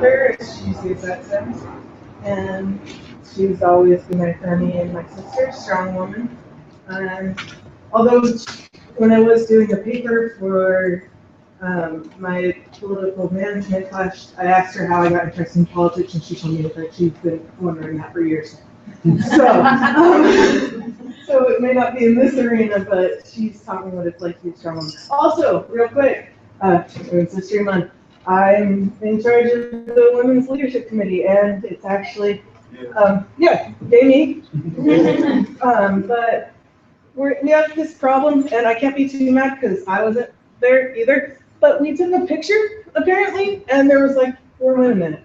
Her, she's used that since, and she's always been there for me and my sister, strong woman. And although when I was doing a paper for my political management class, I asked her how I got interested in politics, and she told me that she's been wondering that for years. So it may not be in this arena, but she's taught me what it's like to be a strong woman. Also, real quick, it's a stream on. I'm in charge of the Women's Leadership Committee, and it's actually, Jamie. But we have this problem, and I can't be too mad because I wasn't there either. But we took a picture, apparently, and there was like 4 women in it,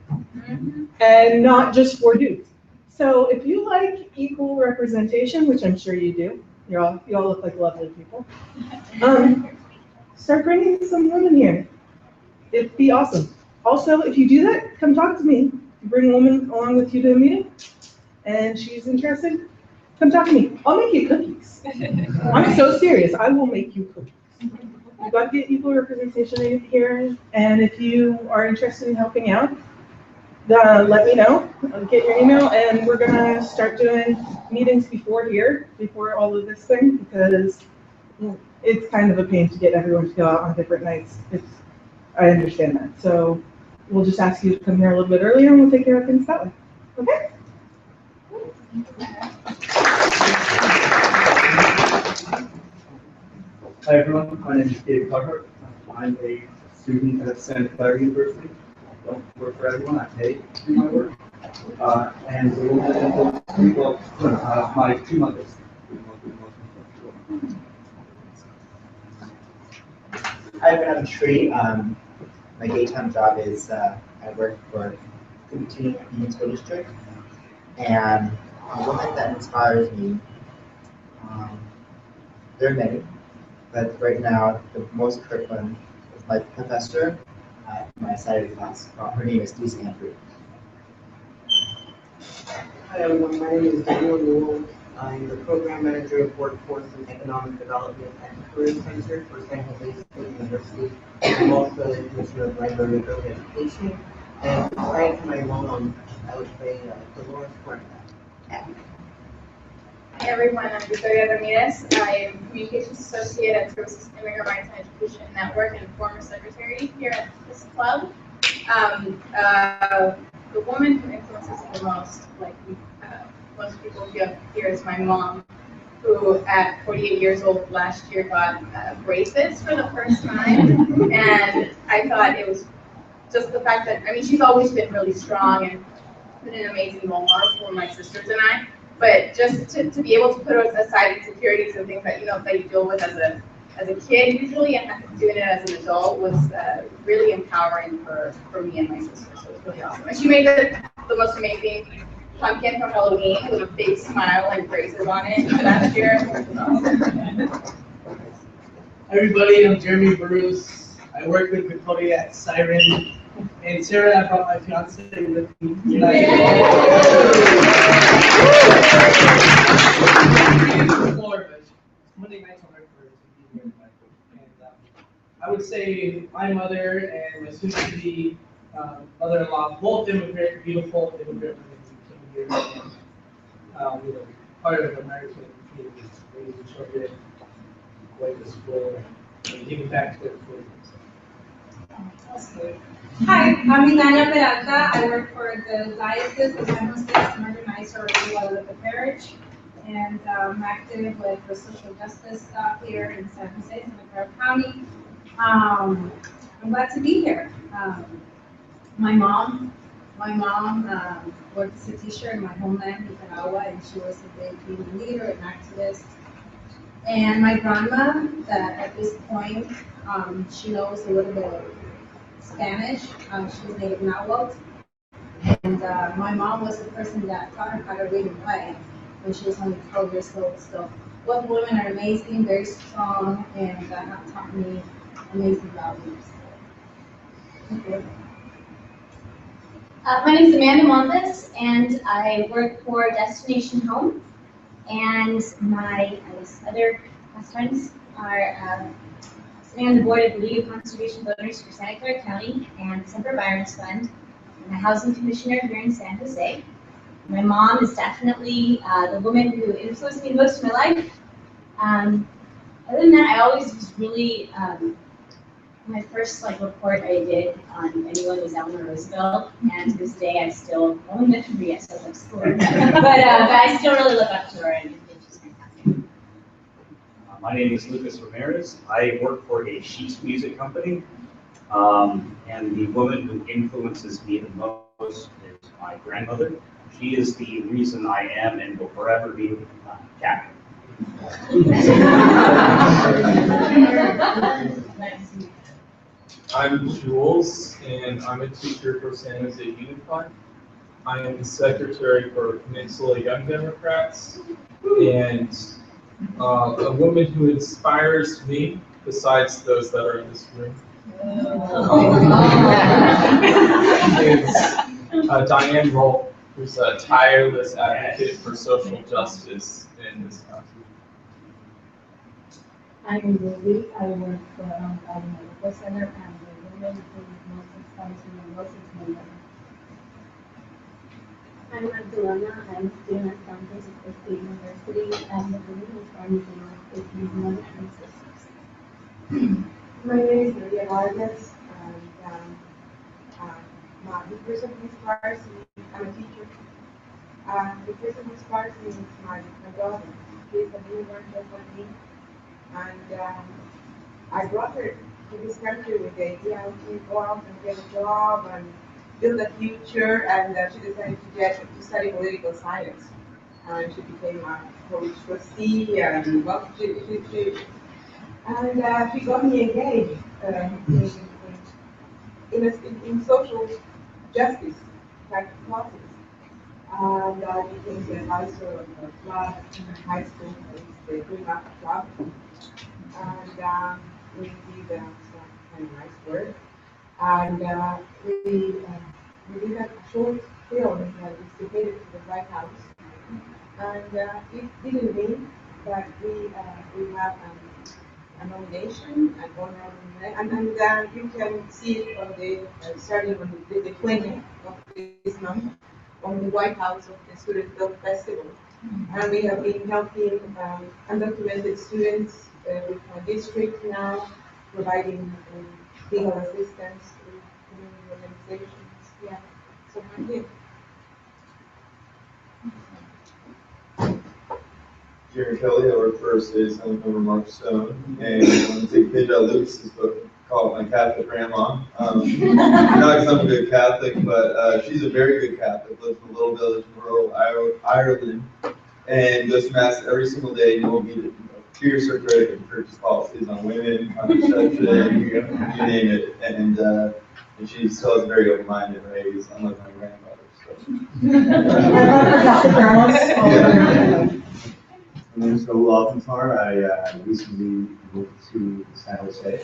and not just 4 dudes. So if you like equal representation, which I'm sure you do, you all look like lovely people. Start bringing some women here. It'd be awesome. Also, if you do that, come talk to me. Bring a woman along with you to a meeting, and she's interested, come talk to me. I'll make you cookies. I'm so serious. I will make you cookies. You've got to get equal representation here, and if you are interested in helping out, let me know. I'll get your email, and we're gonna start doing meetings before all of this thing, because it's kind of a pain to get everyone to go out on different nights. I understand that. So we'll just ask you to come here a little bit earlier, and we'll take care of things that way. Okay? Hi everyone, my name is Dave Tucker. I'm a student at Santa Clara University. I don't work for everyone, I pay to do my work. And a little bit into my 2 months. Hi everyone, I'm Sri. My daytime job is I work for the Continuing Union School District, and a woman that inspires me, there are many, but right now the most current one is my professor at my Saturday class. Her name is Lisa Andrew. Hi everyone, my name is Daniel Newell. I'm the program manager of Workforce and Economic Development at the Career Center for San Jose State University. I'm also the Commissioner of Library and Early Education. And besides my role, I would say Dolores Cuerta. Hi everyone, I'm Victoria Ramirez. I am Communications Associate at Services Immigrant Rights and Education Network and former secretary here at this club. The woman who influences me the most, like most people here, is my mom, who at 48 years old last year got braces for the first time. And I thought it was just the fact that, I mean, she's always been really strong and been an amazing role model for my sisters and I. But just to be able to put aside insecurities and things that that you deal with as a kid usually, and doing it as an adult was really empowering for me and my sister. So it was really awesome. And she made the most amazing pumpkin for Halloween with a big smile and braces on it last year. It was awesome. Hi everybody, I'm Jeremy Bruce. I work with Victoria at Siren. And Sarah, I brought my fiance with me tonight. Monday nights on her for to be here. And I would say my mother and my soon-to-be mother-in-law both immigrant, beautiful immigrant women who came here and part of American community, raising children, going to school, and giving back to their community. Hi, I'm Milana Peralta. I work for the Diocese of San Jose as an organizer of the Guadalupe Parish, and I'm active with the social justice stuff here in San Jose, Santa Clara County. I'm glad to be here. My mom worked as a teacher in my homeland, Nicaragua, and she was a big union leader and activist. And my grandma, that at this point, she knows a little bit of Spanish. She's native Nahuatl. And my mom was the person that taught her how to read and write when she was only 12 years old. So both women are amazing, very strong, and have taught me amazing values. Thank you. My name is Amanda Montes, and I work for Destination Home. And my other best friends are sitting on the board of the League of Conservation Voters for Santa Clara County and Semper Byron's Fund. I'm a housing commissioner here in San Jose. My mom is definitely the woman who influenced me most in my life. Other than that, I always was really, my first report I did on anyone was Eleanor Roosevelt, and to this day I still, only mentioned her yet, so I'm school. But I still really look up to her, and she's fantastic. My name is Lucas Ramirez. I work for a sheet music company, and the woman who influences me the most is my grandmother. She is the reason I am and will forever be Catholic. I'm Jules, and I'm a teacher for San Jose Unified. I am the secretary for Peninsula Young Democrats, and a woman who inspires me, besides those that are in this room, is Diane Roll, who's a tireless advocate for social justice in this country. I'm Ruby. I work for the Medical Center, and the woman who most inspires me the most is my mother. I'm Abdullah. I'm a student at San Francisco State University, and the woman who inspires me the most is my mother and sisters. My name is Maria Vargas, and the person who inspires me, I'm a teacher. The person who inspires me is my daughter. She's a newborn just like me. And I brought her to this country with the idea to go out and get a job and build a future, and she decided to study political science. And she became a college trustee, and well, she got me engaged in social justice type of causes. And I became the advisor of the club in high school, it's the Green Up Club. And we did some kind of nice work. And we did a short film that was submitted to the White House. And it didn't win, but we have a nomination, an honorable nomination, and you can see it on the starting on the 20th of this month on the White House of the Student Film Festival. And we have been helping undocumented students with my district now, providing legal assistance to community organizations. Yeah, so I'm here. Jerry Kelly, I work for State Senator Mark Stone, and I want to take a page out of Lucas's book, call it My Catholic Grandma. Not because I'm a good Catholic, but she's a very good Catholic, lives in a little village in rural Ireland, and goes to Mass every single day. You will be clear circulating of church's policies on women, contraception, you name it, and she still has a very open-minded ways, unlike my grandmother. My name is Raul Alcantar. I recently moved to San Jose.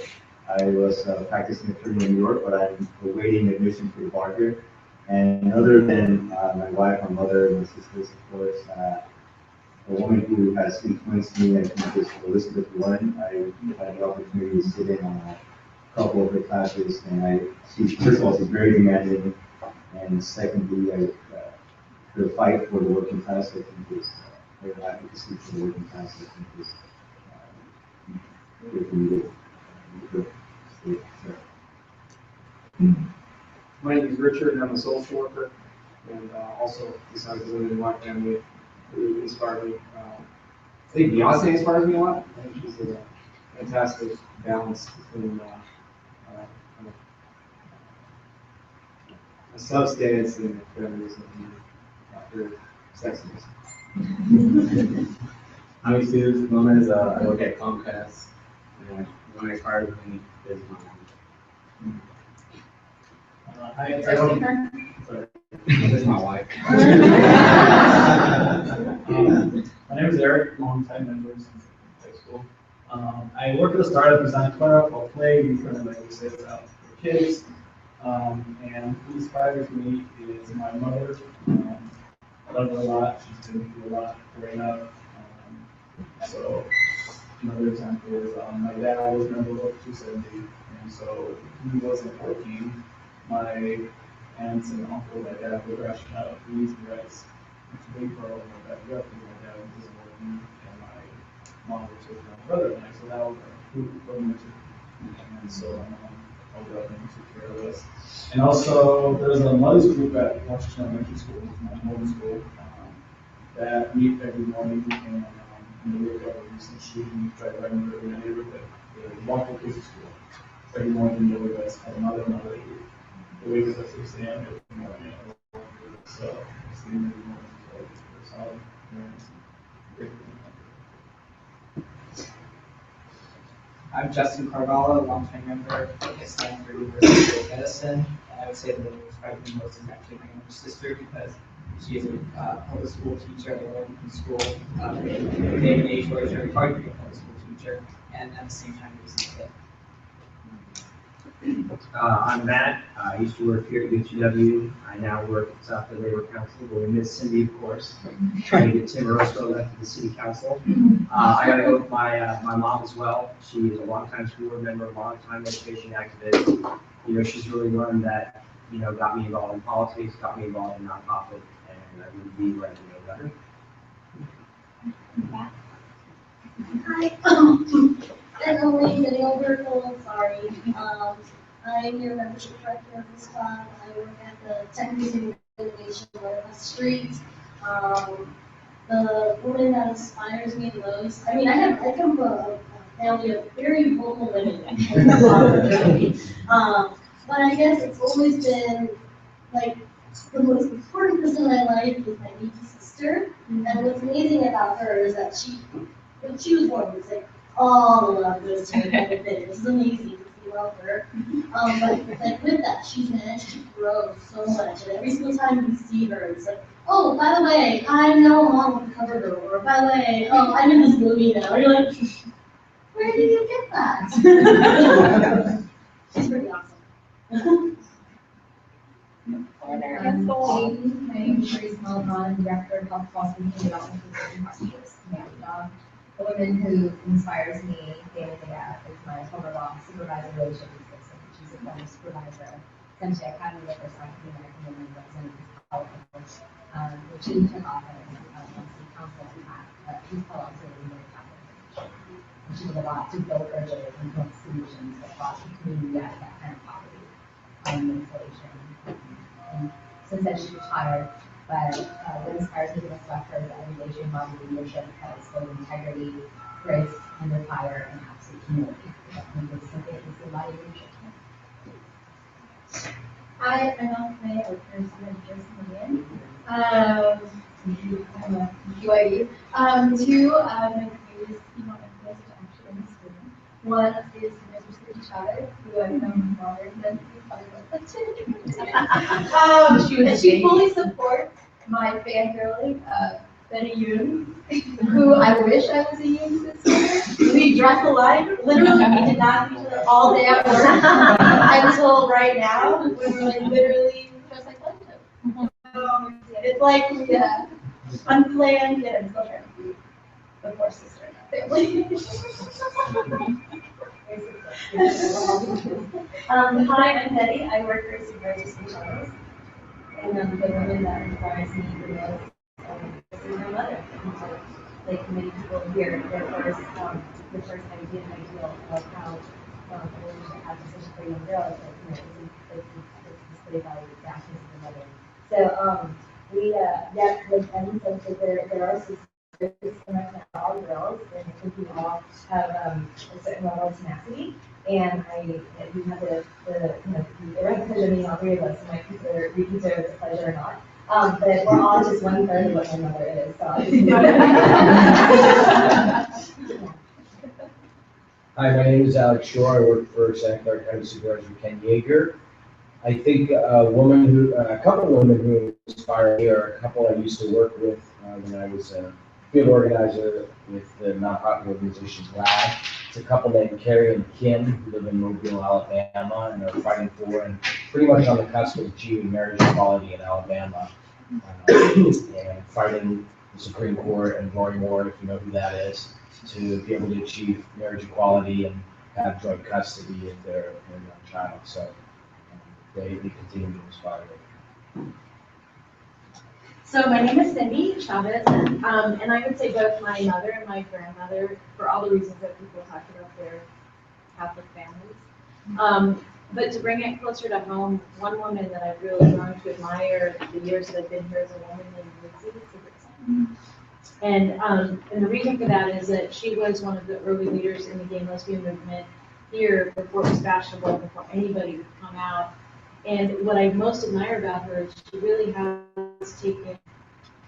I was practicing attorney in New York, but I'm awaiting admission to the bar here. And other than my wife, my mother, and my sisters, of course, a woman who has influenced me, I think, is Elizabeth Warren. I had the opportunity to sit in on a couple of her classes, and first of all, she's very demanding, and secondly, her fight for the working class, I think, is her advocacy for the working class, I think, is very needed. My name is Richard, and I'm a social worker, and also, besides the women in my family, who inspire me. I think Beyonce inspires me a lot. I think she's a fantastic balance between a substance and feminism and her sexiness. I'm Steve Gomez. I work at Comcast, and what inspires me is Hi, sorry, this is my wife. My name is Eric, long-time member since high school. I work at a startup in Santa Clara called Play. We currently make services out for kids. And who inspires me is my mother. I love her a lot. She's been through a lot growing up. So another example is my dad always never worked 270, and so he wasn't working. My aunts and uncle that dad would ration out foods and rice. It's a big part of my backyard because my dad wasn't working and my mom would take care of my brother and I, so that was our food from winter. And so my mom held up and took care of us. And also, there's a mother's group at Washington Elementary School, my home school, that meet every morning and when they wake up and some street and try to run in the neighborhood. They walk the kids to school. Every morning they wake us at another group. They wake us at 6 a.m. every morning. So it's the every morning. So it's solid. I'm Justin Carvalho, longtime member of Stanford University of Medicine. And I would say that what inspired me most is actually my younger sister because she is a public school teacher at a local school. Day and age where it's very hard to be a public school teacher, and at the same time raising a kid. I'm Matt. I used to work here at UTW. I now work at South Bay Labor Council. We'll miss Cindy, of course, trying to get Tim Orozco elected to the city council. I got to go with my mom as well. She is a longtime school board member, longtime education activist. You know, she's really one that, you know, got me involved in politics, got me involved in nonprofit, and I would be glad to know better. Hi, I'm Elaine Daniel, sorry. I'm your membership director of this club. I work at the Tech Museum Innovation right across the street. The woman that inspires me the most, I mean, I come from a family of very vocal women. But I guess it's always been like the most important person in my life is my baby sister. And what's amazing about her is that when she was born, it was like all the love goes to her kind of thing. This is amazing. We love her. But like with that, she's managed to grow so much. And every single time you see her, it's like, oh, by the way, I'm now a mom with a cover girl. Or by the way, oh, I'm in this movie now. And you're like, where did you get that? She's pretty awesome. My name is Grace Malvon, Director of Health Policy and Development for Virgin Hospitals. The woman who inspires me day in and day out is my former law supervisor, Rachel. She's a former supervisor. Essentially, I kind of the first African American woman representing this politics, which she took off as city council at East Palo Alto in the capital. And she did a lot to build bridges and build solutions across the community at that kind of poverty and inflation. And since then, she retired. But what inspires me the most about her is that every day she embodies leadership that is full of integrity, grace, under fire, and absolute humility. It's something that you see a lot of leadership. Hi, I'm Alfred, or person just coming in. I'm a SVYD. Two, my previous female influence to actually in this room. One is Mr. Chavez, who I've known longer than she fully supports my fangirling, Betty Yoon, who I wish I was a Yoon sister. We dress alike. Literally, we did not see each other all day at work until right now, when we're like literally just like lunch. It's like unplanned and so trying to be the poor sister in our family. Hi, I'm Betty. I work for Supervisors and Channels. And the woman that inspires me the most is my mother. Like many people here, the first idea and ideal of how a woman has such a young girl is it's displayed by the actions of the mother. So like Evan said, so there are sisters, and not all girls, and I think we all have a certain level of tenacity. And we have the right pleasure being all three of us, so my repeats are the pleasure or not. But we're all just one third of what my mother is. So Hi, my name is Alex Shore. I work for Santa Clara County Supervisor Ken Yeager. I think a couple women who inspire me are a couple I used to work with when I was a field organizer with the nonprofit organization GLAD. It's a couple named Carrie and Kim who live in Mobile, Alabama, and are fighting for and pretty much on the cusp of achieving marriage equality in Alabama, and fighting the Supreme Court and Roy Moore, if you know who that is, to be able to achieve marriage equality and have joint custody of their young child. So they continue to inspire me. So my name is Cindy Chavez, and I would say both my mother and my grandmother, for all the reasons that people talked about their Catholic families. But to bring it closer to home, one woman that I've really grown to admire the years that I've been here is a woman named Lindsay Sigurdsson. And the reason for that is that she was one of the early leaders in the gay and lesbian movement here before it was fashionable, before anybody would come out. And what I most admire about her is she really has taken,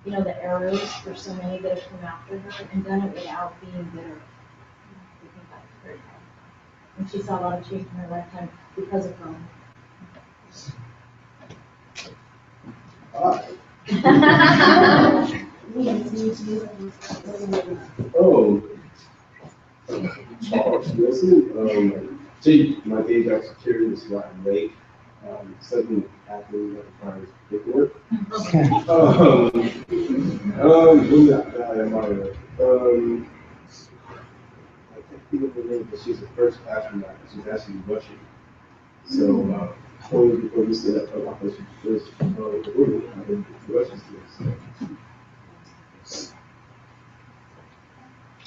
you know, the arrows for so many that have come after her and done it without being bitter. I think that's very powerful. And she saw a lot of change in her lifetime because of her own. Oh, Charles Wilson. My day job security is Latin late. Second athlete at the time paperwork. Who am I? I can't think of her name, but she's the first astronaut. She's actually Russian. So, only before we said that, I thought she was first. Russian students.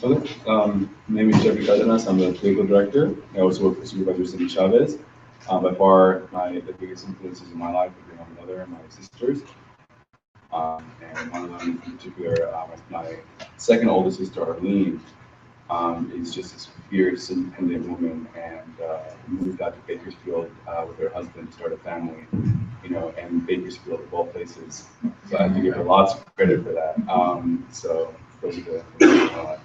Okay, my name is Jeffrey Cardenas. I'm the clinical director. I also work for Supervisor Cindy Chavez. By far, the biggest influences in my life have been my mother and my sisters. And one of them in particular, my second oldest sister, Arlene, is just this fierce, independent woman, and moved out to Bakersfield with her husband to start a family, you know, and Bakersfield of all places. So I have to give her lots of credit for that. So those are the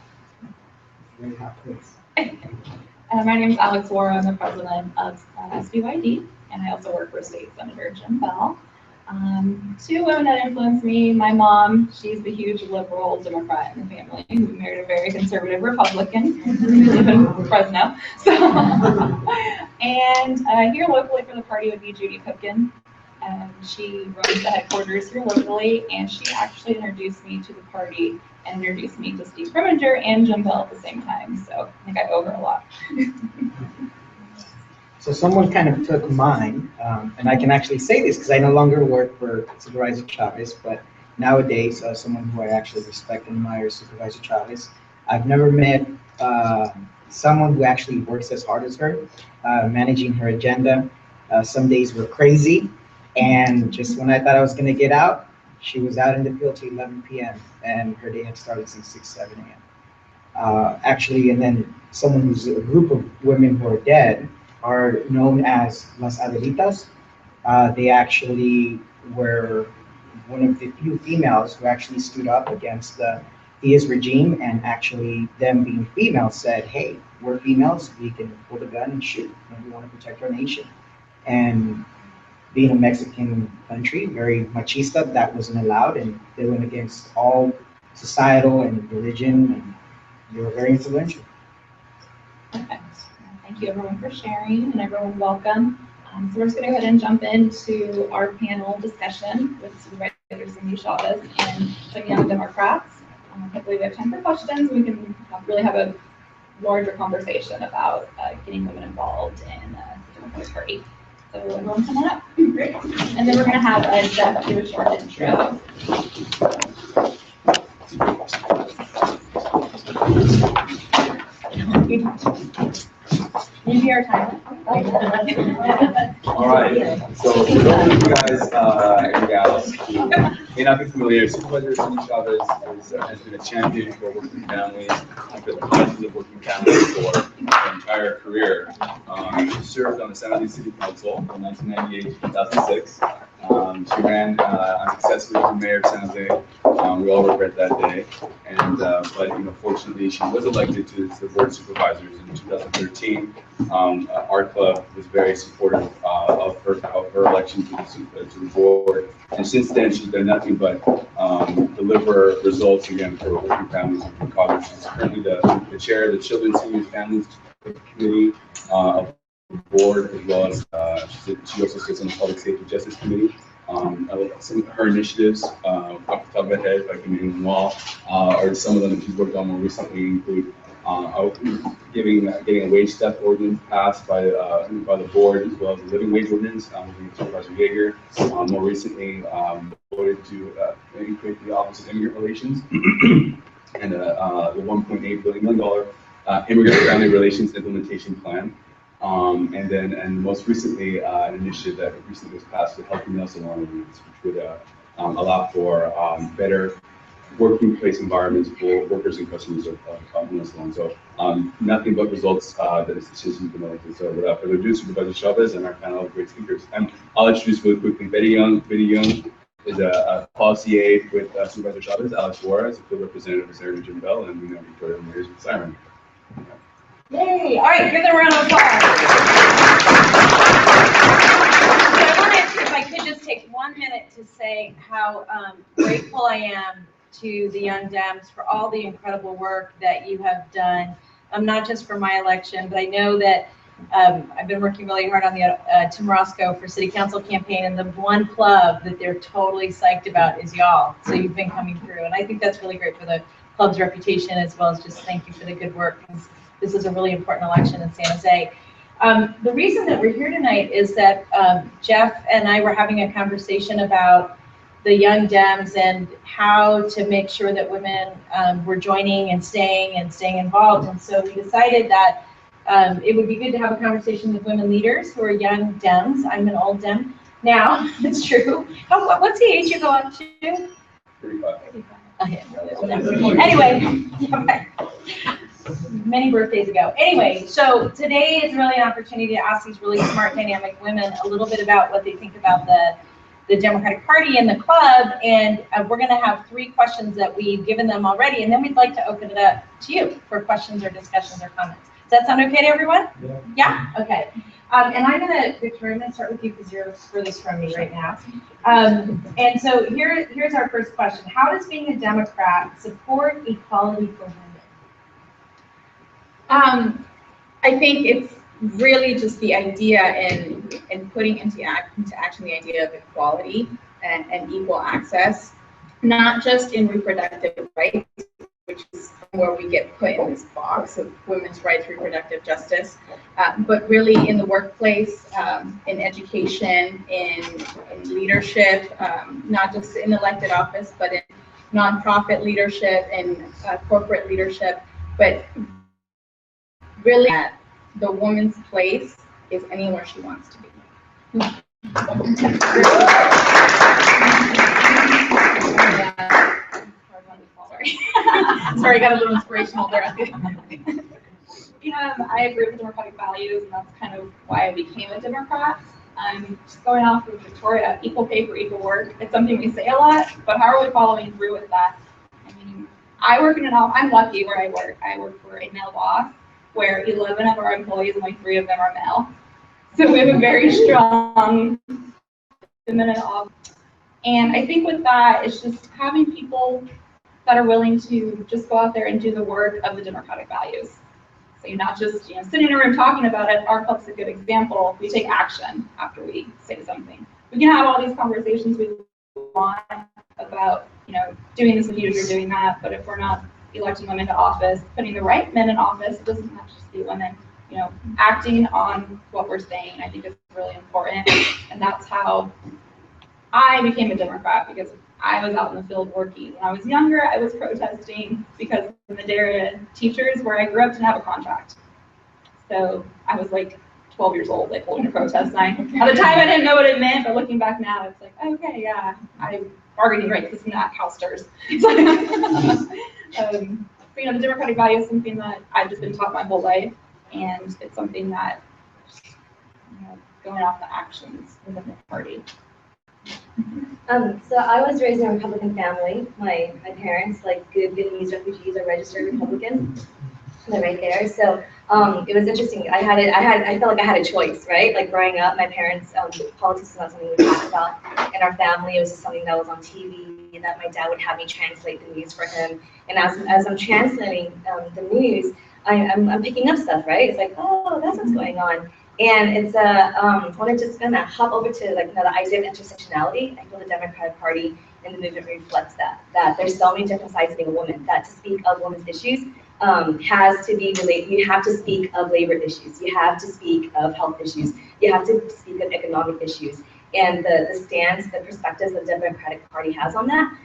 my name is Alex Wara. I'm the president of SVYD, and I also work for State Senator Jim Bell. Two women that influenced me. My mom, she's the huge liberal Democrat in the family. We married a very conservative Republican who live in Fresno. So, and here locally for the party would be Judy Pipkin. She runs the headquarters here locally, and she actually introduced me to the party and introduced me to Steve Grimminger and Jim Bell at the same time. So I think I owe her a lot. So someone kind of took mine, and I can actually say this because I no longer work for Supervisor Chavez, but nowadays someone who I actually respect and admire is Supervisor Chavez. I've never met someone who actually works as hard as her, managing her agenda. Some days were crazy, and just when I thought I was going to get out, she was out in the field till 11 p.m. and her day had started since 6, 7 a.m. Actually, and then someone who's a group of women who are dead are known as Las Adelitas. They actually were one of the few females who actually stood up against the Diaz regime, and actually them being females said, hey, we're females, we can pull the gun and shoot, and we want to protect our nation. And being a Mexican country, very machista, that wasn't allowed, and they went against all societal and religion, and they were very influential. Perfect. Thank you everyone for sharing, and everyone welcome. So we're just going to go ahead and jump into our panel discussion with Supervisor Cindy Chavez and some young Democrats. Hopefully we have time for questions. We can really have a larger conversation about getting women involved in the Democratic Party. So everyone come on up. Great. And then we're going to have a Jeff do a short intro. Maybe our time. All right. So for those of you guys and gals who may not be familiar, Supervisor Cindy Chavez has been a champion for working families, for the causes of working families for her entire career. She served on the San Jose City Council from 1998 to 2006. She ran unsuccessfully for mayor of San Jose. We all regret that day. And but fortunately, she was elected to the board of supervisors in 2013. Our club was very supportive of her election to the board, and since then she's done nothing but deliver results again for working families and for causes. She's currently the chair of the Children's Seniors Families Committee of the board, as well as she also sits on the Public Safety Justice Committee. Some of her initiatives, off the top of my head, if I can name them all, are some of them that she's worked on more recently include getting a wage step ordinance passed by the board, as well as a living wage ordinance, with Supervisor Yeager. More recently, voted to create the Office of Immigrant Relations and the $1.8 billion Immigrant Family Relations Implementation Plan. And most recently, an initiative that recently was passed to Healthy Meal Salon Ordinance, which would allow for better working place environments for workers and customers of Healthy Meal Salon. So nothing but results that this decision has been elected. So without further ado, Supervisor Chavez and our panel of great speakers. And I'll introduce really quickly Betty Young. Betty Young is a policy aide with Supervisor Chavez, Alex Juarez, a field representative of Sarah Jim Bell, and we know Victoria Ramirez with Siren. Yay! All right, give them a round of applause. So I wanted, if I could just take 1 minute to say how grateful I am to the Young Dems for all the incredible work that you have done, not just for my election, but I know that I've been working really hard on the Tim Roscoe for City Council campaign, and the one club that they're totally psyched about is y'all. So you've been coming through, and I think that's really great for the club's reputation, as well as just thank you for the good work. This is a really important election in San Jose. The reason that we're here tonight is that Jeff and I were having a conversation about the Young Dems and how to make sure that women were joining and staying involved. And so we decided that it would be good to have a conversation with women leaders who are young Dems. I'm an old Dem now, it's true. What's the age you go up to? 35. Okay, really old Dem. Anyway, many birthdays ago. Anyway, so today is really an opportunity to ask these really smart, dynamic women a little bit about what they think about the Democratic Party and the club, and we're going to have 3 questions that we've given them already, and then we'd like to open it up to you for questions or discussions or comments. Does that sound okay to everyone? Yeah? Okay. And I'm going to, Victoria, I'm going to start with you because you're furthest from me right now. And so here's our first question. How does being a Democrat support equality for women? I think it's really just the idea and putting into action the idea of equality and equal access, not just in reproductive rights, which is where we get put in this box of women's rights, reproductive justice, but really in the workplace, in education, in leadership, not just in elected office, but in nonprofit leadership and corporate leadership, but really the woman's place is anywhere she wants to be. Sorry, got a little inspirational there. I agree with democratic values, and that's kind of why I became a Democrat. Just going off of Victoria, equal pay for equal work. It's something we say a lot, but how are we following through with that? I mean, I work in an office. I'm lucky where I work. I work for a male boss, where 11 of our employees, only 3 of them are male. So we have a very strong feminine office. And I think with that, it's just having people that are willing to just go out there and do the work of the democratic values. So you're not just sitting in a room talking about it. Our club's a good example. We take action after we say something. We can have all these conversations we want about doing this with you, you're doing that, but if we're not electing women to office, putting the right men in office, it doesn't have to just be women, acting on what we're saying, I think is really important. And that's how I became a Democrat, because I was out in the field working. When I was younger, I was protesting because the Madera teachers where I grew up didn't have a contract. So I was like 12 years old, like holding a protest sign. At the time, I didn't know what it meant, but looking back now, it's like, okay, yeah, I'm bargaining rights. This is not house stirs. The democratic value is something that I've just been taught my whole life, and it's something that, going off the actions within the party. So I was raised in a Republican family. My parents, like good Vietnamese refugees, are registered Republicans. They're right there. So it was interesting. I felt like I had a choice, right? Like growing up, my parents, politics was not something we talked about in our family. It was just something that was on TV, and that my dad would have me translate the news for him. And as I'm translating the news, I'm picking up stuff, right? It's like, oh, that's what's going on. And it's I want to just kind of hop over to like the idea of intersectionality. I feel the Democratic Party and the movement reflects that there's so many different sides of being a woman, that to speak of women's issues has to be related. You have to speak of labor issues. You have to speak of health issues. You have to speak of economic issues. And the stance, the perspectives the Democratic Party has on that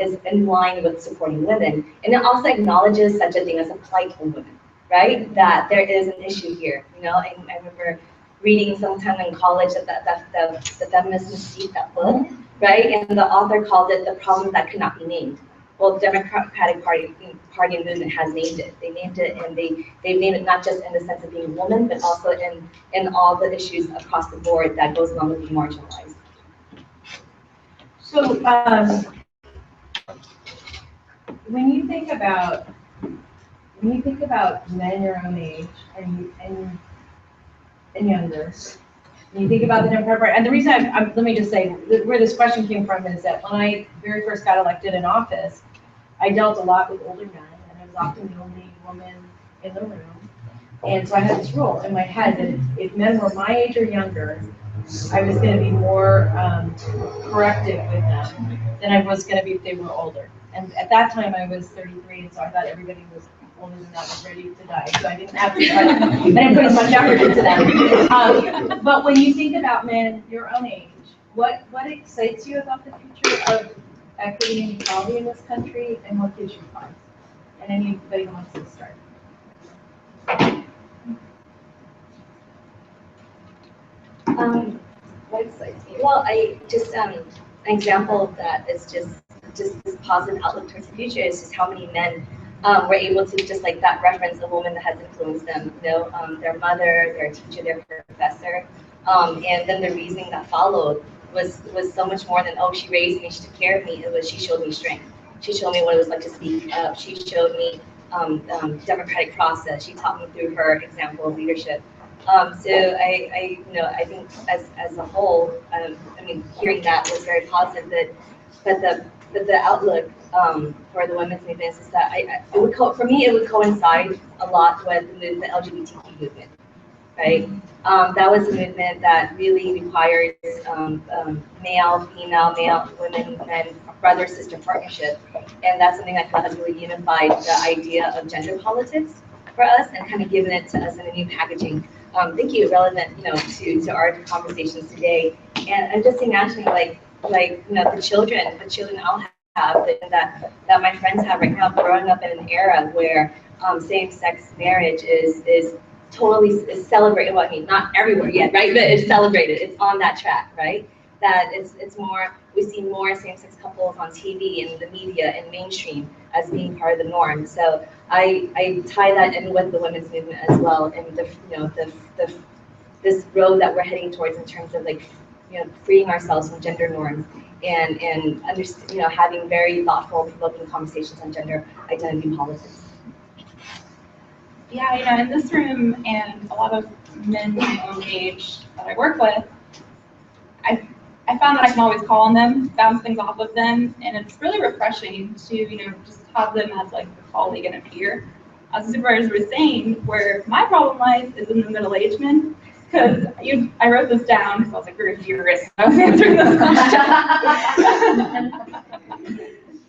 is in line with supporting women. And it also acknowledges such a thing as a plight of women, right? That there is an issue here, you know? And I remember reading sometime in college that the feminists received that book, right? And the author called it the problem that could not be named. Well, the Democratic Party and movement has named it. They named it, and they've named it not just in the sense of being a woman, but also in all the issues across the board that goes along with being marginalized. So when you think about men your own age and younger, when you think about the Democratic Party, and the reason let me just say where this question came from is that when I very first got elected in office, I dealt a lot with older men, and I was often the only woman in the room. And so I had this rule in my head that if men were my age or younger, I was going to be more corrective with them than I was going to be if they were older. And at that time, I was 33, and so I thought everybody was older than that was ready to die. So I didn't have to, I didn't put as much effort into that. But when you think about men your own age, what excites you about the future of equity and equality in this country, and what gives you pause? And anybody who wants to start. What excites me? Well, I just an example of that is just this positive outlook towards the future is just how many men were able to, just like that reference, a woman that has influenced them, you know, their mother, their teacher, their professor, and then the reasoning that followed was so much more than, oh, she raised me, she took care of me. It was, she showed me strength. She showed me what it was like to speak up. She showed me democratic process. She taught me through her example of leadership. So I think as a whole, I mean, hearing that was very positive. That the outlook for the women's movement is that for me it would coincide a lot with the LGBTQ movement, right? That was a movement that really requires male, female, women, men, brother, sister partnership, and that's something that has really unified the idea of gender politics for us and kind of given it to us in a new packaging. Thank you, relevant, to our conversations today. And I'm just imagining like the children I'll have that my friends have right now, growing up in an era where same-sex marriage is totally celebrated. Well, I mean, not everywhere yet, right? But it's celebrated. It's on that track, right? That it's more. We see more same-sex couples on TV and the media and mainstream as being part of the norm. So I tie that in with the women's movement as well, and this road that we're heading towards in terms of freeing ourselves from gender norms and having very thoughtful, provoking conversations on gender identity politics. Yeah, in this room and a lot of men my own age that I work with, I found that I can always call on them, bounce things off of them, and it's really refreshing to, just have them as like a colleague and a peer. As the supervisor was saying, where my problem lies is in the middle-aged men, because I wrote this down because I was like, you're a theorist. I was answering this question.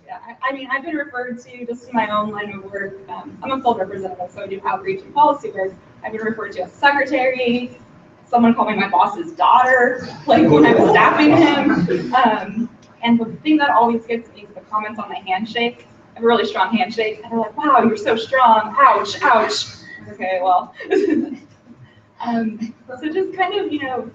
Yeah, I mean, I've been referred to, just in my own line of work, I'm a field representative, so I do outreach and policy work. I've been referred to as secretary. Someone called me my boss's daughter, like when I was staffing him. And the thing that always gets me is the comments on my handshake. I have a really strong handshake, and they're like, wow, you're so strong, ouch, ouch. Okay, well. So just kind of,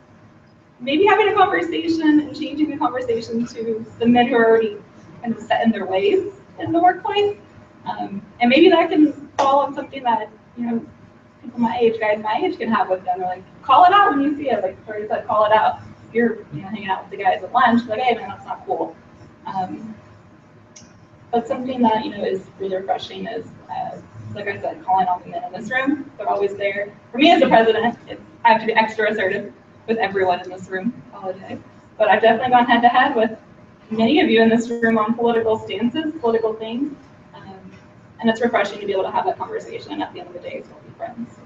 maybe having a conversation and changing the conversation to the men who are already kind of set in their ways in the workplace. And maybe that can fall on something that, people guys my age can have with them. They're like, call it out when you see it. Like Victoria said, call it out. If you're hanging out with the guys at lunch, like, hey man, that's not cool. But something that is really refreshing is, like I said, calling all the men in this room. They're always there. For me as a president, I have to be extra assertive with everyone in this room all the day. But I've definitely gone head to head with many of you in this room on political stances, political things. And it's refreshing to be able to have that conversation, and at the end of the day, still be friends.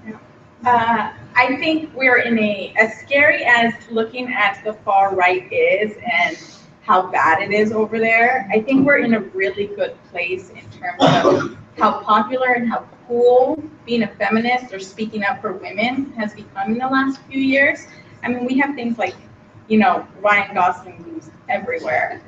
Yeah. I think we're in as scary as looking at the far right is and how bad it is over there, I think we're in a really good place in terms of how popular and how cool being a feminist or speaking up for women has become in the last few years. I mean, we have things like, Ryan Gosling memes everywhere,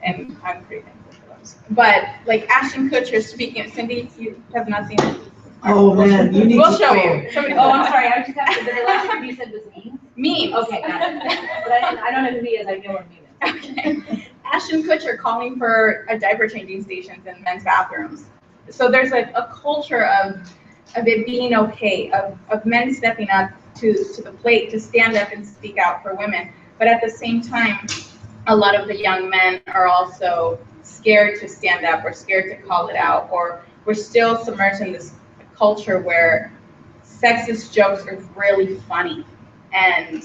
and I'm pretty thankful for those. But like Ashton Kutcher speaking, Cindy, you have not seen it. Oh man, you need We'll to show go. you. Somebody I'm sorry, I was just asking, the last one you said was me? Memes. Okay, got it. But I don't know who he is, I know what meme is. Okay. Ashton Kutcher calling for a diaper changing stations in men's bathrooms. So there's like a culture of it being okay, of men stepping up to the plate to stand up and speak out for women. But at the same time, a lot of the young men are also scared to stand up or scared to call it out, or we're still submerged in this culture where sexist jokes are really funny and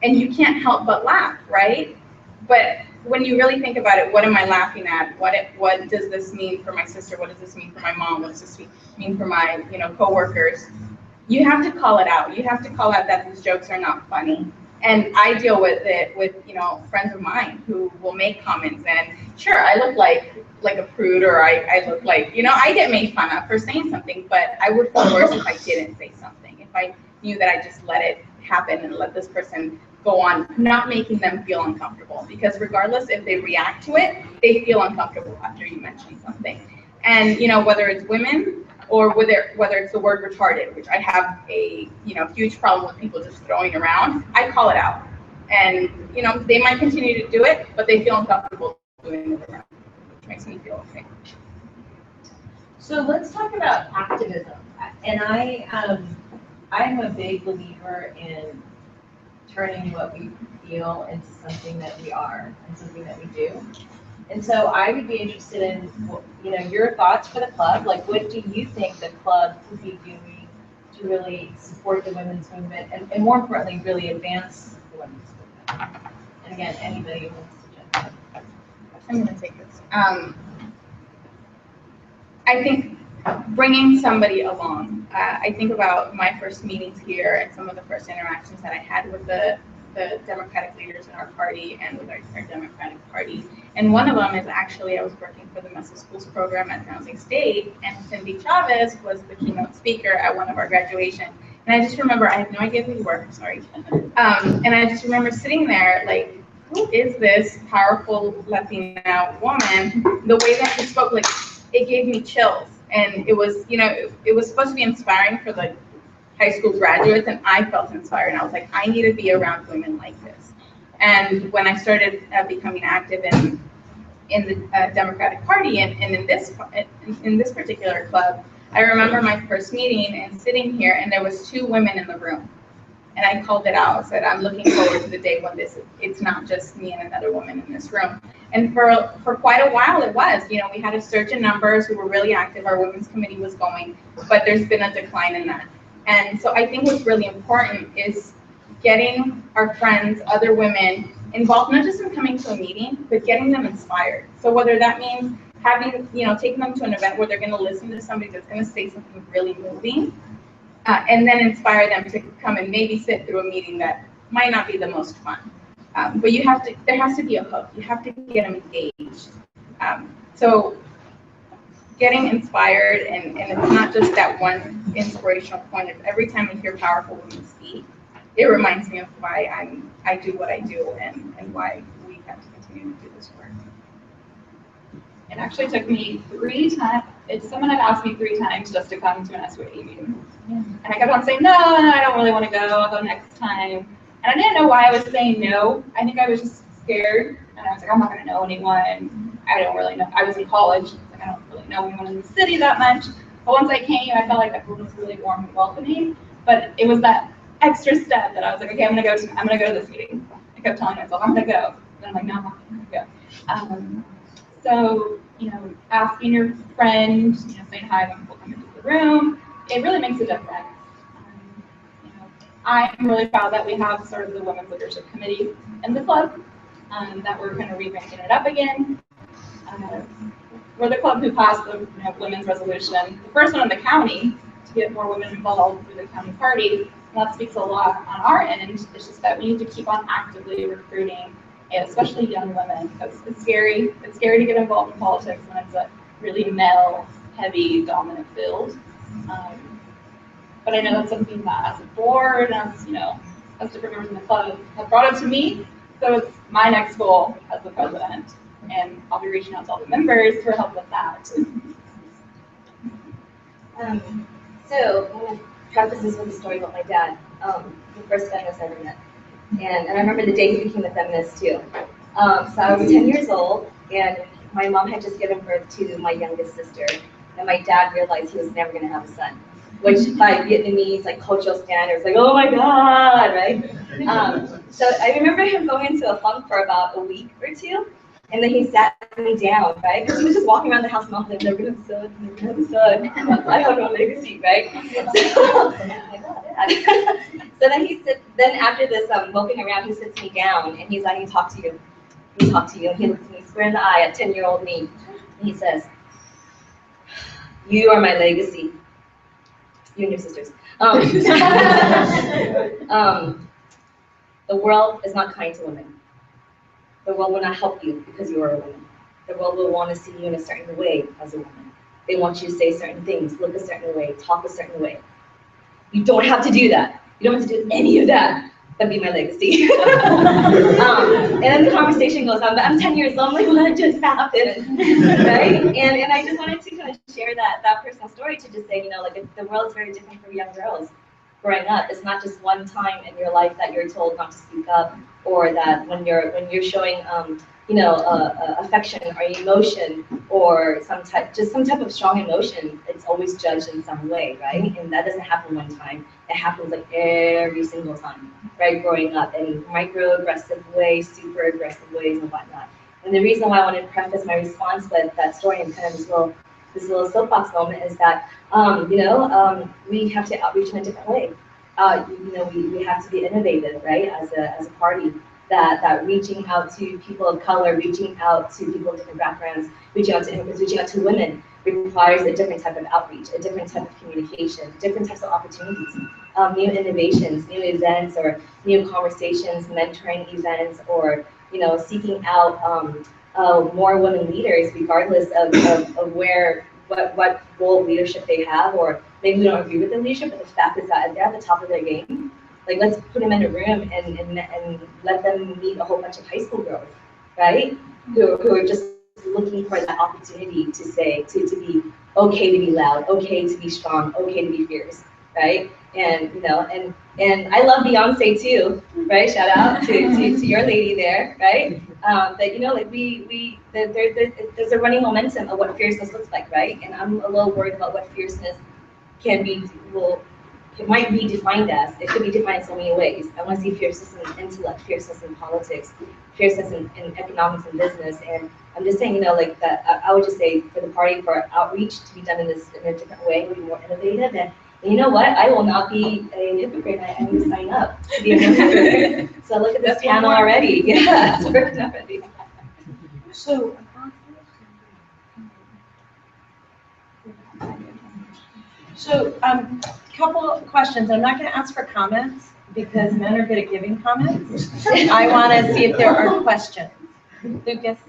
you can't help but laugh, right? But when you really think about it, what am I laughing at? What does this mean for my sister? What does this mean for my mom? What does this mean for my coworkers? You have to call it out. You have to call out that these jokes are not funny. And I deal with it with friends of mine who will make comments, and sure, I look like a prude, or I look like I get made fun of for saying something, but I would feel worse if I didn't say something, if I knew that I just let it happen and let this person go on, not making them feel uncomfortable, because regardless if they react to it, they feel uncomfortable after you mention something. And whether it's women or whether it's the word retarded, which I have a huge problem with people just throwing around, I call it out. And they might continue to do it, but they feel uncomfortable doing it around, which makes me feel okay. So let's talk about activism. And I'm a big believer in turning what we feel into something that we are and something that we do. And so I would be interested in, your thoughts for the club. Like, what do you think the club could be doing to really support the women's movement and more importantly, really advance the women's movement? And again, anybody who wants to jump in. I'm going to take this. I think bringing somebody along. I think about my first meetings here and some of the first interactions that I had with the Democratic leaders in our party and with our Democratic Party. And one of them is actually, I was working for the Mesa Schools program at San Jose State, and Cindy Chavez was the keynote speaker at one of our graduation. And I just remember, I have no idea who you were, sorry. And I just remember sitting there like, who is this powerful Latina woman? The way that she spoke, like, it gave me chills. And it was, it was supposed to be inspiring for the high school graduates, and I felt inspired. And I was like, I need to be around women like this. And when I started becoming active in the Democratic Party and in this particular club, I remember my first meeting and sitting here, and there was 2 women in the room. And I called it out. I said, I'm looking forward to the day when it's not just me and another woman in this room. And for quite a while it was. We had a surge in numbers. We were really active. Our women's committee was going, but there's been a decline in that. And so I think what's really important is getting our friends, other women, involved, not just in coming to a meeting, but getting them inspired. So whether that means having, taking them to an event where they're going to listen to somebody that's going to say something really moving, and then inspire them to come and maybe sit through a meeting that might not be the most fun. But there has to be a hook. You have to get them engaged. So getting inspired, and it's not just that one inspirational point. It's every time I hear powerful women speak, it reminds me of why I do what I do and why we have to continue to do this work. It actually took me 3 times. Someone had asked me 3 times just to come to an SVYD meeting. And I kept on saying, no, I don't really want to go. I'll go next time. And I didn't know why I was saying no. I think I was just scared. And I was like, I'm not going to know anyone. I don't really know. I was in college. I don't really know anyone in the city that much. But once I came, I felt like everyone was really warm and welcoming. But it was that extra step that I was like, okay, I'm gonna go to this meeting. I kept telling myself, I'm gonna go. And I'm like, no, I'm not gonna go. So, asking your friend, saying hi when people come into the room, it really makes a difference. I'm really proud that we have sort of the Women's Leadership Committee in the club, that we're kind of revamping it up again. We're the club who passed the women's resolution, the first one in the county, to get more women involved through the county party. that speaks a lot on our end. It's just that we need to keep on actively recruiting, and especially young women, because it's scary. It's scary to get involved in politics when it's a really male-heavy, dominant field. But I know that's something that, as a board, as as different members in the club, have brought up to me. So it's my next goal as the president, and I'll be reaching out to all the members for help with that. So I'm going to preface this with a story about my dad, the first feminist I ever met. And I remember the day he became a feminist too. So I was 10 years old, and my mom had just given birth to my youngest sister. And my dad realized he was never going to have a son, which by Vietnamese cultural standards, oh my God, right? So I remember him going into a funk for about a week or two. And then he sat me down, right? Because he was just walking around the house, mom, like, never gonna have a son, never gonna have a son. I have no legacy, right? So then after this moping around, he sits me down and he's like, I need to talk to you. Let me talk to you. And he looks me square in the eye at 10-year-old me. And he says, you are my legacy. You and your sisters. The world is not kind to women. The world will not help you because you are a woman. The world will want to see you in a certain way as a woman. They want you to say certain things, look a certain way, talk a certain way. You don't have to do that. You don't have to do any of that, but be my legacy. And then the conversation goes on, but I'm 10 years old, I'm like, what just happened, right? And I just wanted to kind of share that personal story to just say, the world is very different for young girls growing up. It's not just one time in your life that you're told not to speak up, or that when you're showing affection or emotion or some type of strong emotion, it's always judged in some way, right? And that doesn't happen one time. It happens every single time, right? Growing up in microaggressive ways, super aggressive ways, and whatnot. And the reason why I wanted to preface my response with that story and kind of this little soapbox moment is that we have to outreach in a different way. We have to be innovative, right? As a party, that reaching out to people of color, reaching out to people of different backgrounds, reaching out to immigrants, reaching out to women requires a different type of outreach, a different type of communication, different types of opportunities, new innovations, new events, or new conversations, mentoring events, or seeking out more women leaders, regardless of what role of leadership they have, or maybe we don't agree with the leadership, but the fact is that if they're at the top of their game, let's put them in a room and let them meet a whole bunch of high school girls, right? Who are just looking for that opportunity to say, to be okay to be loud, okay to be strong, okay to be fierce, right? And and I love Beyonce too, right? Shout out to your lady there, right? But there's a running momentum of what fierceness looks like, right? And I'm a little worried about what fierceness it might be defined as. It could be defined in so many ways. I want to see fierceness in intellect, fierceness in politics, fierceness in economics and business. And I'm just saying, that I would just say for the party, for outreach to be done in a different way, be more innovative. And you know what? I will not be a hypocrite. I need to sign up to be a hypocrite. So look at this panel already. Yeah, it's working already. So, couple of questions. I'm not going to ask for comments because men are good at giving comments. I want to see if there are questions. Lucas?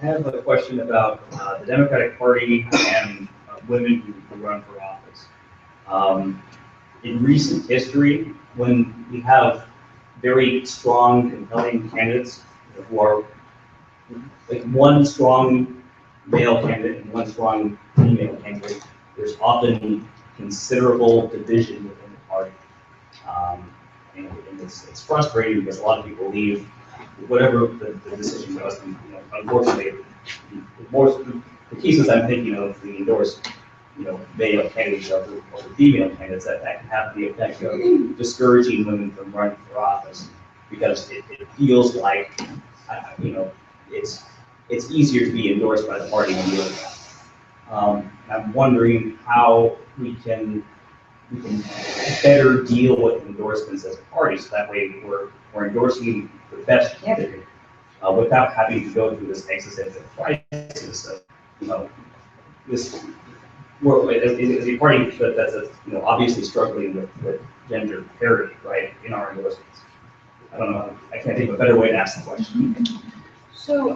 I have a question about the Democratic Party and women who run for office. In recent history, when we have very strong, compelling candidates who are one strong male candidate and one strong female candidate, there's often considerable division within the party. And it's frustrating because a lot of people leave whatever the decision was. And, unfortunately, the cases I'm thinking of, the endorsed male candidates over female candidates, that can have the effect of discouraging women from running for office because it feels like it's easier to be endorsed by the party than the other guy. I'm wondering how we can better deal with endorsements as a party, so that way we're endorsing the best candidate without having to go through this existential crisis of this. As a party that's obviously struggling with gender parity, right, in our endorsements? I don't know, I can't think of a better way to ask the question. So,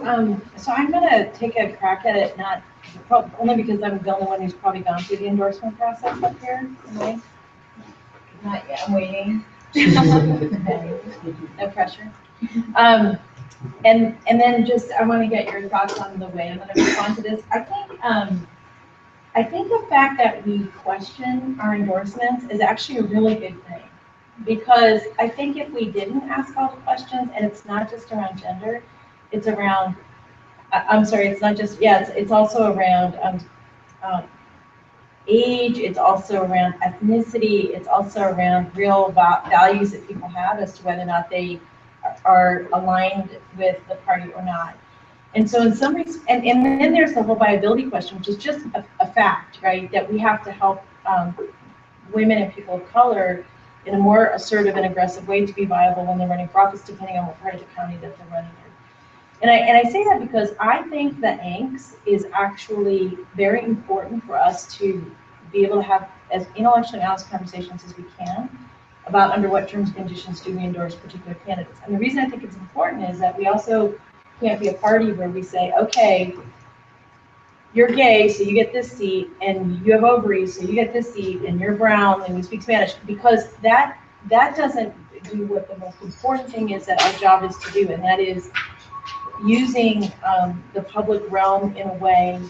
so I'm gonna take a crack at it, only because I'm the only one who's probably gone through the endorsement process up here, right? Not yet, I'm waiting. No pressure. And then just, I want to get your thoughts on the way I'm going to respond to this. I think the fact that we question our endorsements is actually a really good thing. Because I think if we didn't ask all the questions, and it's not just around gender, it's around, I'm sorry, it's not just, yeah, it's also around age, it's also around ethnicity, it's also around real values that people have as to whether or not they are aligned with the party or not. And so in some ways, and then there's the whole viability question, which is just a fact, right? That we have to help women and people of color in a more assertive and aggressive way to be viable when they're running for office, depending on what part of the county that they're running in. And I say that because I think that angst is actually very important for us to be able to have as intellectually honest conversations as we can about under what terms and conditions do we endorse particular candidates. And the reason I think it's important is that we also can't be a party where we say, okay, you're gay, so you get this seat, and you have ovaries, so you get this seat, and you're brown, and you speak Spanish, because that doesn't do what the most important thing is that our job is to do, and that is using the public realm in a way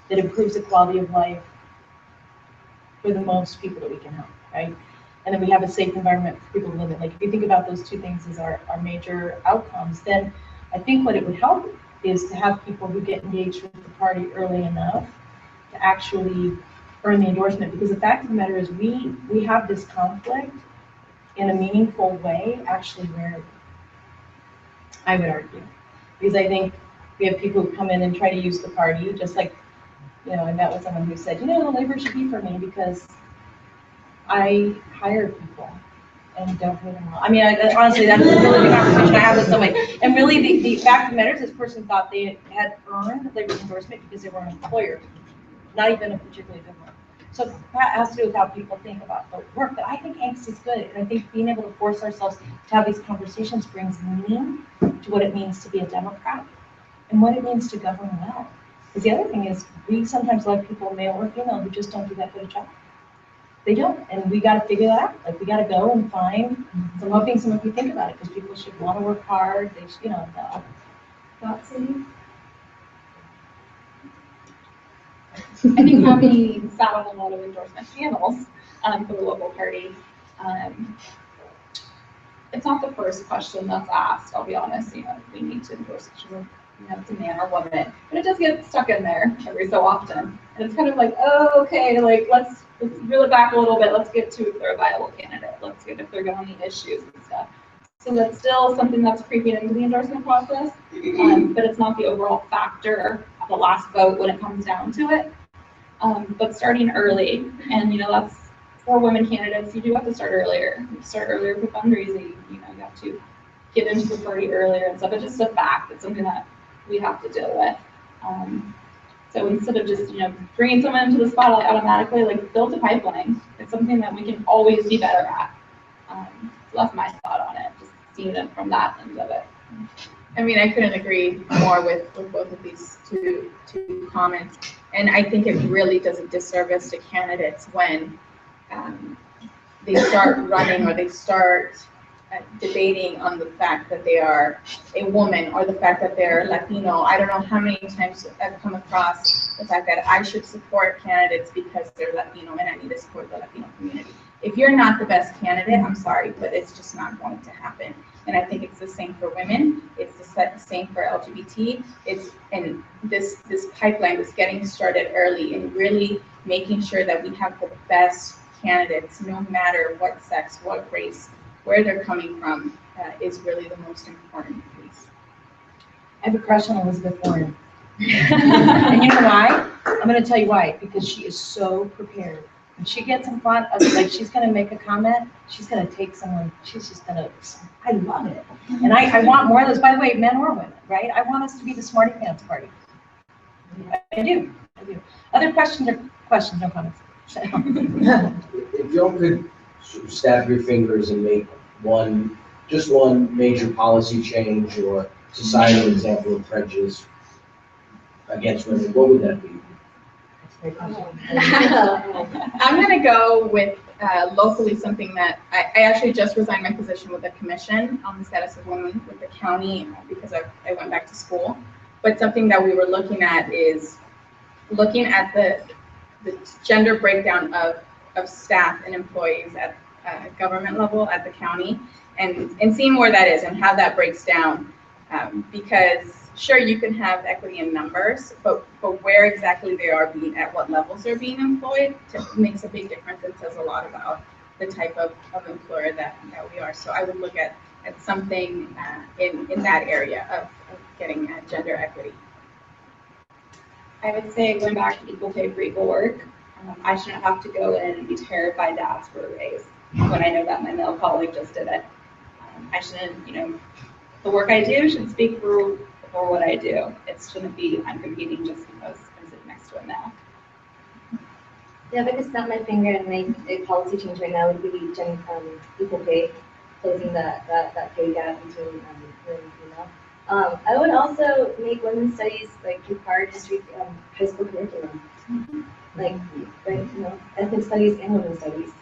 that improves the quality of life for the most people that we can help, right? And then we have a safe environment for people to live in. Like if you think about those two things as our major outcomes, then I think what it would help is to have people who get engaged with the party early enough to actually earn the endorsement. Because the fact of the matter is we have this conflict in a meaningful way, actually rarely, I would argue. Because I think we have people who come in and try to use the party, just like, I met with someone who said, the labor should be for me because I hire people and don't pay them well. I mean, honestly, that's really the conversation I have with somebody. And really, the fact of the matter is this person thought they had earned labor endorsement because they were an employer, not even a particularly good one. So that has to do with how people think about the work. But I think angst is good. And I think being able to force ourselves to have these conversations brings meaning to what it means to be a Democrat and what it means to govern well. Because the other thing is, we sometimes like people, male or female, who just don't do that good a job. They don't, and we got to figure that out. Like we got to go and find. So I'm hoping some of you think about it, because people should want to work hard. They should, thoughts, Cindy? I think having sat on a lot of endorsement panels for the local party, it's not the first question that's asked. I'll be honest. We need to endorse each other. It's a man or woman, but it does get stuck in there every so often, and it's kind of like, oh, okay, like let's reel it back a little bit. Let's get to if they're a viable candidate. Let's get if they're going to need issues and stuff. So that's still something that's creeping into the endorsement process, but it's not the overall factor of the last vote when it comes down to it. But starting early, and that's for women candidates, you do have to start earlier. You start earlier for fundraising. You have to get into the party earlier and stuff. It's just a fact. It's something that we have to deal with. So instead of just bringing someone into the spotlight automatically, like build a pipeline. It's something that we can always be better at. So that's my thought on it. Just seeing it from that end of it. I mean, I couldn't agree more with both of these two comments. And I think it really does a disservice to candidates when they start running or they start debating on the fact that they are a woman or the fact that they're Latino. I don't know how many times I've come across the fact that I should support candidates because they're Latino and I need to support the Latino community. If you're not the best candidate, I'm sorry, but it's just not going to happen. And I think it's the same for women. It's the same for LGBT. And this pipeline is getting started early and really making sure that we have the best candidates, no matter what sex, what race, where they're coming from, is really the most important piece. I have a crush on Elizabeth Warren. And you know why? I'm going to tell you why. Because she is so prepared. When she gets in front of, like, she's going to make a comment, she's going to take someone, she's just going to, I love it. And I want more of those, by the way, men or women, right? I want us to be the smarty pants party. I do. Other questions or no comments? If y'all could snap your fingers and make just one major policy change or societal example of prejudice against women, what would that be? I'm gonna go with locally something that I actually just resigned my position with the commission on the status of women with the county because I went back to school. But something that we were looking at is looking at the gender breakdown of staff and employees at government level at the county and seeing where that is and how that breaks down. Because sure, you can have equity in numbers, but where exactly they are being, at what levels they're being employed makes a big difference and says a lot about the type of employer that we are. So I would look at something in that area of getting gender equity. I would say going back to equal pay for equal work, I shouldn't have to go in and be terrified to ask for a raise when I know that my male colleague just did it. I shouldn't, the work I do should speak for what I do. It shouldn't be I'm competing just because I'm sitting next to a male. Yeah, if I could snap my finger and make a policy change right now would be equal pay, closing that pay gap between men and female. I would also make women's studies like required history high school curriculum, like ethnic studies and women's studies.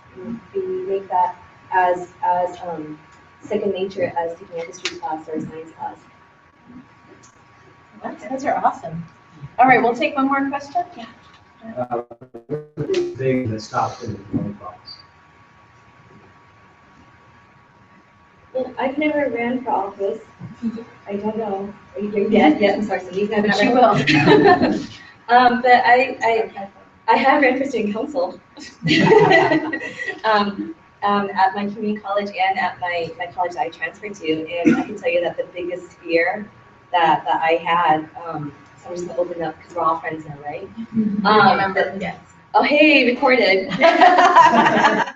We make that as second nature as taking a history class or a science class. Those are awesome. All right, we'll take one more question. Yeah. Thing that stops them from running for office. Well, I've never ran for office. I don't know. Yes, I'm sorry, Cindy's never. She will. But I have ran for student council. At my community college and at my college that I transferred to, and I can tell you that the biggest fear that I had, so I'm just gonna open up because we're all friends now, right? Yes. Oh, hey, recorded. I'll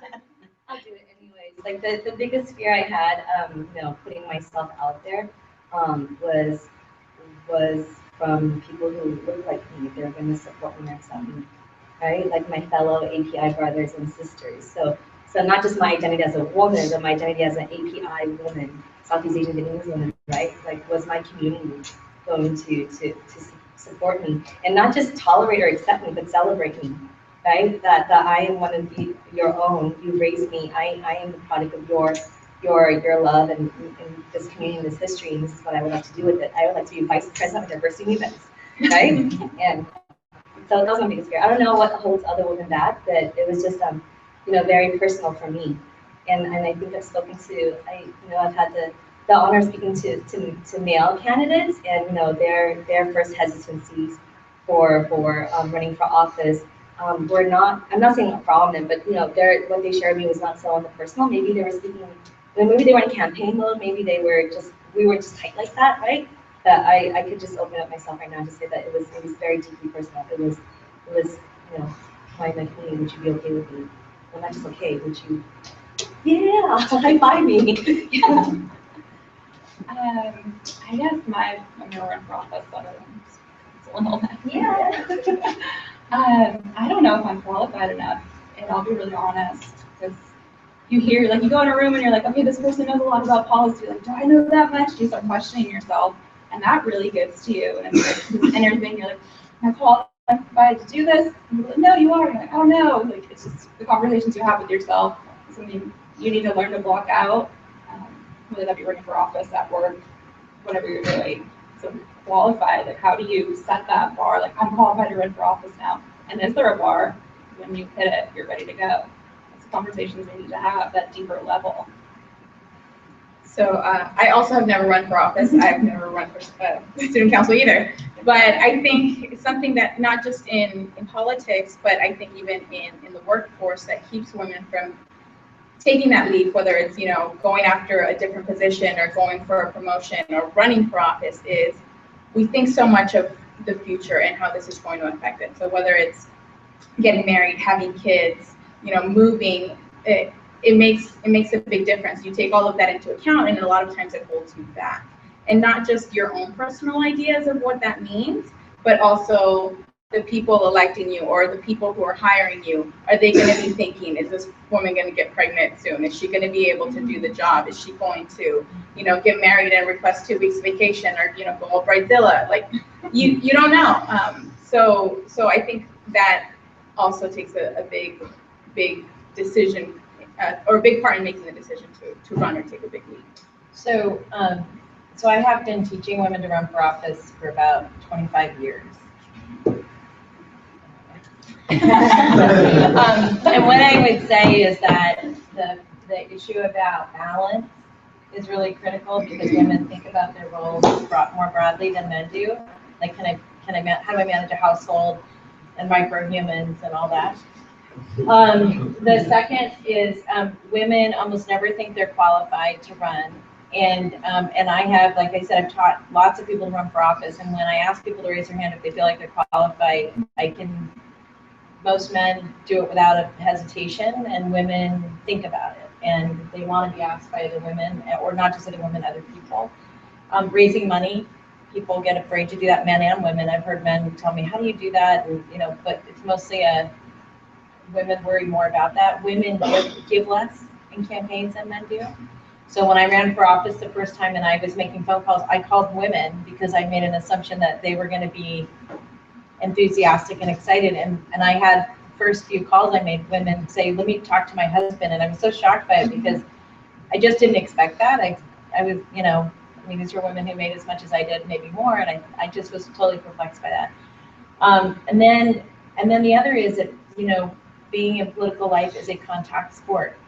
do it anyways. Like the biggest fear I had, putting myself out there, was from people who look like me. They're going to support me and accept me, right? Like my fellow API brothers and sisters. So not just my identity as a woman, but my identity as an API woman, Southeast Asian Vietnamese woman, right? Like, was my community going to support me and not just tolerate or accept me, but celebrate me, right? That I am one of your own. You raised me. I am the product of your love and this community, this history, and this is what I would like to do with it. I would like to be vice president of diversity events, right? And so that was my biggest fear. I don't know what holds other women back, but it was just very personal for me. And I think I've spoken to, I've had the honor of speaking to male candidates and, their first hesitancies for running for office were not, I'm not saying for all of them, but, what they shared with me was not so on the personal. Maybe they were speaking, maybe they were in campaign mode, maybe we were just tight like that, right? That I could just open up myself right now to say that it was very deeply personal. It was, my community, would you be okay with me? Well, not just okay, would you? Yeah, high five me. Yeah. I guess my number one for office, other than all that. Yeah. I don't know if I'm qualified enough, and I'll be really honest, because you hear, like, you go in a room and you're like, okay, this person knows a lot about policy. Like, do I know that much? You start questioning yourself, and that really gets to you. And everything, you're like, am I qualified to do this? And you're like, no, you are. You're like, oh no. Like, it's just the conversations you have with yourself. Something you need to learn to block out, whether that be running for office, at work, whatever you're doing. So qualified, like, how do you set that bar? Like, I'm qualified to run for office now. And is there a bar? When you hit it, you're ready to go. It's conversations we need to have at that deeper level. So I also have never run for office. I've never run for student council either. But I think it's something that not just in politics, but I think even in the workforce that keeps women from taking that leap, whether it's, going after a different position or going for a promotion or running for office, is we think so much of the future and how this is going to affect it. So whether it's getting married, having kids, moving, it makes a big difference. You take all of that into account, and a lot of times it holds you back. And not just your own personal ideas of what that means, but also the people electing you or the people who are hiring you, are they going to be thinking, is this woman going to get pregnant soon? Is she going to be able to do the job? Is she going to, get married and request 2 weeks vacation, or, go all bridezilla? Like, you don't know. So I think that also takes a big decision, or a big part in making the decision to run or take a big leap. So, so I have been teaching women to run for office for about 25 years. And what I would say is that the issue about balance is really critical, because women think about their roles more broadly than men do. Like, how do I manage a household and microhumans and all that? The second is women almost never think they're qualified to run. And I have, like I said, I've taught lots of people to run for office. And when I ask people to raise their hand if they feel like they're qualified, most men do it without a hesitation, and women think about it. And they want to be asked by other women, or not just other women, other people. Raising money, people get afraid to do that, men and women. I've heard men tell me, how do you do that? And, but it's mostly women worry more about that. Women give less in campaigns than men do. So when I ran for office the first time and I was making phone calls, I called women because I made an assumption that they were going to be enthusiastic and excited. And I had the first few calls I made women say, let me talk to my husband. And I was so shocked by it because I just didn't expect that. I was, these were women who made as much as I did, maybe more. And I just was totally perplexed by that. And then the other is that, being in political life is a contact sport.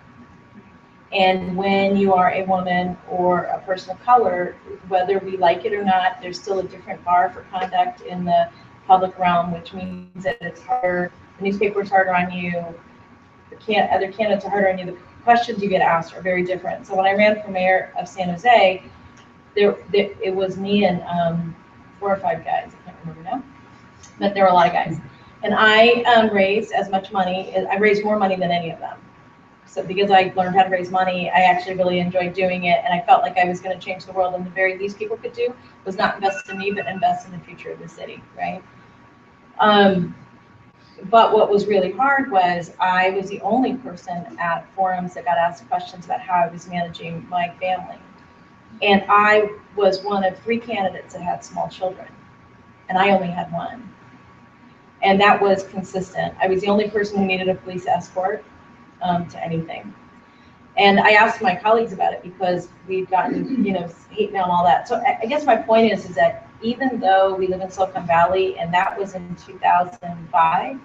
And when you are a woman or a person of color, whether we like it or not, there's still a different bar for conduct in the public realm, which means that it's harder, the newspaper is harder on you, other candidates are harder on you, the questions you get asked are very different. So when I ran for mayor of San Jose, it was me and 4 or 5 guys, I can't remember now, but there were a lot of guys. And I raised as much money, I raised more money than any of them. So because I learned how to raise money, I actually really enjoyed doing it, and I felt like I was going to change the world, and the very least people could do was not invest in me, but invest in the future of the city, right? But what was really hard was I was the only person at forums that got asked questions about how I was managing my family. And I was one of 3 candidates that had small children, and I only had 1. And that was consistent. I was the only person who needed a police escort to anything. And I asked my colleagues about it because we'd gotten, hate mail and all that. So I guess my point is that even though we live in Silicon Valley, and that was in 2005,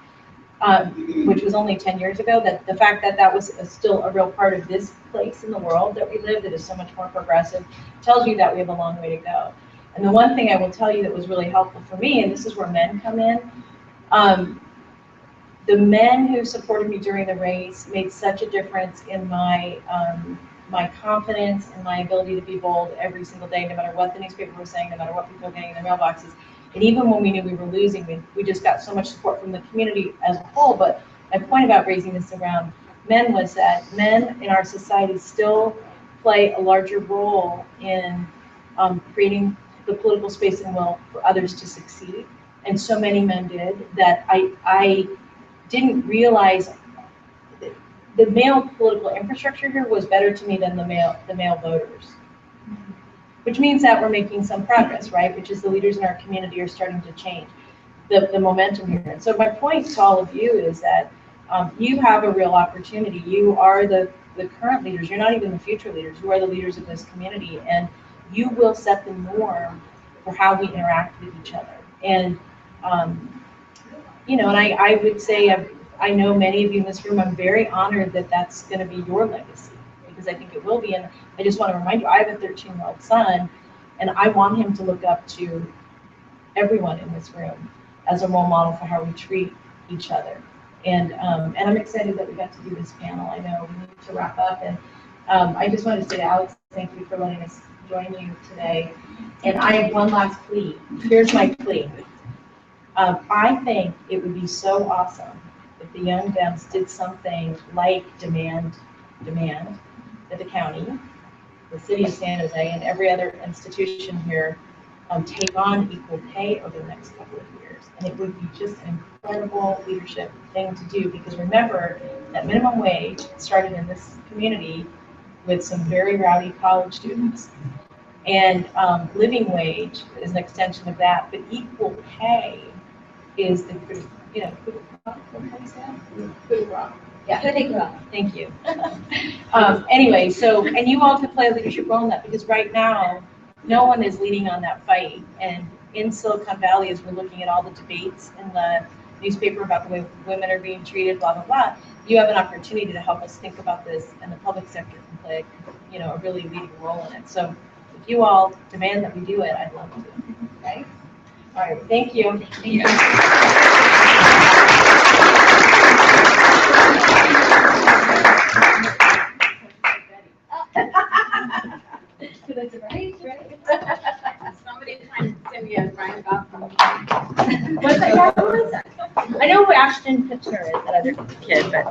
which was only 10 years ago, that the fact that that was still a real part of this place in the world that we live, that is so much more progressive, tells you that we have a long way to go. And the one thing I will tell you that was really helpful for me, and this is where men come in, the men who supported me during the race made such a difference in my my confidence and my ability to be bold every single day, no matter what the newspaper was saying, no matter what people were getting in their mailboxes. And even when we knew we were losing, we just got so much support from the community as a whole. But my point about raising this around men was that men in our society still play a larger role in creating the political space and will for others to succeed. And so many men did that I didn't realize the male political infrastructure here was better to me than the male voters. Which means that we're making some progress, right? Which is the leaders in our community are starting to change the momentum here. And so my point to all of you is that you have a real opportunity. You are the current leaders. You're not even the future leaders. You are the leaders of this community, and you will set the norm for how we interact with each other. And and I would say I know many of you in this room. I'm very honored that that's going to be your legacy, because I think it will be. And I just want to remind you, I have a 13-year-old son, and I want him to look up to everyone in this room as a role model for how we treat each other. And I'm excited that we got to do this panel. I know we need to wrap up, and I just wanted to say to Alex, thank you for letting us join you today. And I have one last plea. Here's my plea. I think it would be so awesome if the Young Dems did something like demand that the county, the city of San Jose, and every other institution here take on equal pay over the next couple of years. And it would be just an incredible leadership thing to do, because remember that minimum wage started in this community with some very rowdy college students. And living wage is an extension of that, but equal pay is the, you know, Yeah, coup de grace. Thank you. Anyway, so, and you all can play a leadership role in that, because right now, no one is leading on that fight. And in Silicon Valley, as we're looking at all the debates in the newspaper about the way women are being treated, blah, blah, blah, you have an opportunity to help us think about this, and the public sector can play, you know, a really leading role in it. So if you all demand that we do it, I'd love to. Okay? All right, thank you. Thank you. Somebody find Cindy and Brian Gotham. What's that? What was that? I know who Ashton Pitcher is, that other kid, but.